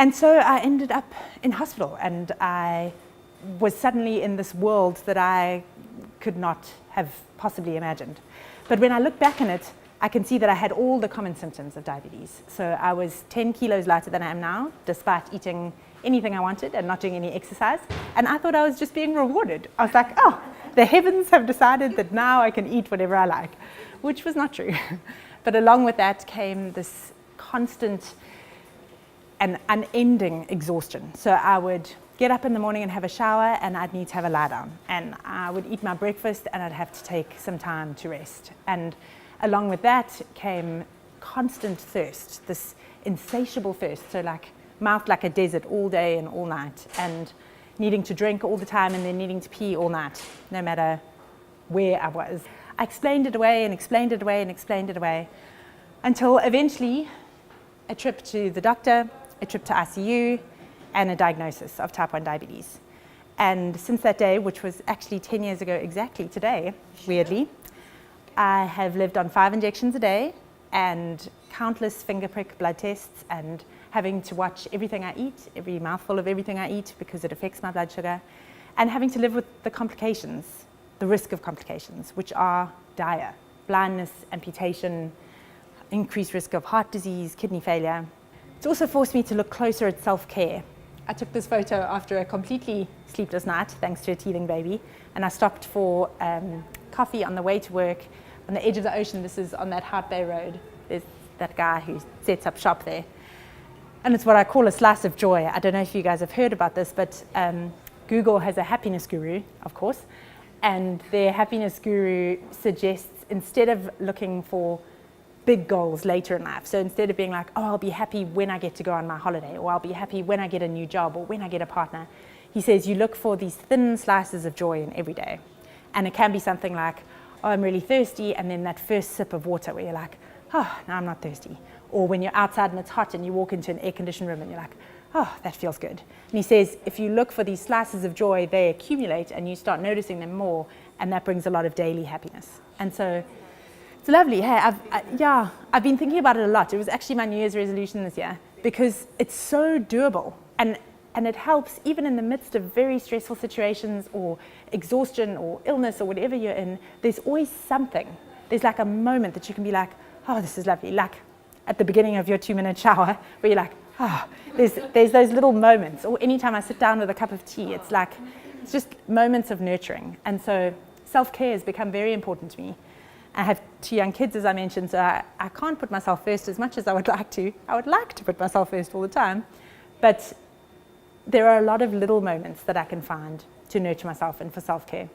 And so I ended up in hospital, and I was suddenly in this world that I could not have possibly imagined. But when I look back on it, I can see that I had all the common symptoms of diabetes. So I was 10 kilos lighter than I am now, despite eating anything I wanted and not doing any exercise. And I thought I was just being rewarded. I was like, oh, the heavens have decided that now I can eat whatever I like, which was not true. But along with that came this constant and unending exhaustion. So I would get up in the morning and have a shower, and I'd need to have a lie down. And I would eat my breakfast, and I'd have to take some time to rest. And along with that came constant thirst, this insatiable thirst. So like mouth like a desert all day and all night, and needing to drink all the time and then needing to pee all night, no matter where I was. I explained it away and explained it away and explained it away until eventually a trip to the doctor, a trip to ICU, and a diagnosis of type 1 diabetes. And since that day, which was actually 10 years ago exactly today, weirdly, I have lived on 5 injections a day and countless finger prick blood tests, and having to watch everything I eat, every mouthful of everything I eat, because it affects my blood sugar, and having to live with the complications, the risk of complications, which are dire: blindness, amputation, increased risk of heart disease, kidney failure. It's also forced me to look closer at self-care. I took this photo after a completely sleepless night, thanks to a teething baby, and I stopped for coffee on the way to work on the edge of the ocean. This is on that Hout Bay Road. There's that guy who sets up shop there. And it's what I call a slice of joy. I don't know if you guys have heard about this, but Google has a happiness guru, of course, and their happiness guru suggests, instead of looking for big goals later in life, so instead of being like, oh, I'll be happy when I get to go on my holiday, or I'll be happy when I get a new job, or when I get a partner, he says you look for these thin slices of joy in every day. And it can be something like, oh, I'm really thirsty, and then that first sip of water where you're like, oh, now I'm not thirsty. Or when you're outside and it's hot and you walk into an air-conditioned room and you're like, oh, that feels good. And he says, if you look for these slices of joy, they accumulate and you start noticing them more, and that brings a lot of daily happiness. And so it's lovely. Hey, I've been thinking about it a lot. It was actually my New Year's resolution this year, because it's so doable. And it helps even in the midst of very stressful situations or exhaustion or illness or whatever you're in. There's always something. There's like a moment that you can be like, oh, this is lovely. Like at the beginning of your 2-minute shower where you're like, oh, there's those little moments. Or anytime I sit down with a cup of tea, it's just moments of nurturing. And so self-care has become very important to me. I have 2 young kids, as I mentioned, so I can't put myself first as much as I would like to. I would like to put myself first all the time. But there are a lot of little moments that I can find to nurture myself and for self-care.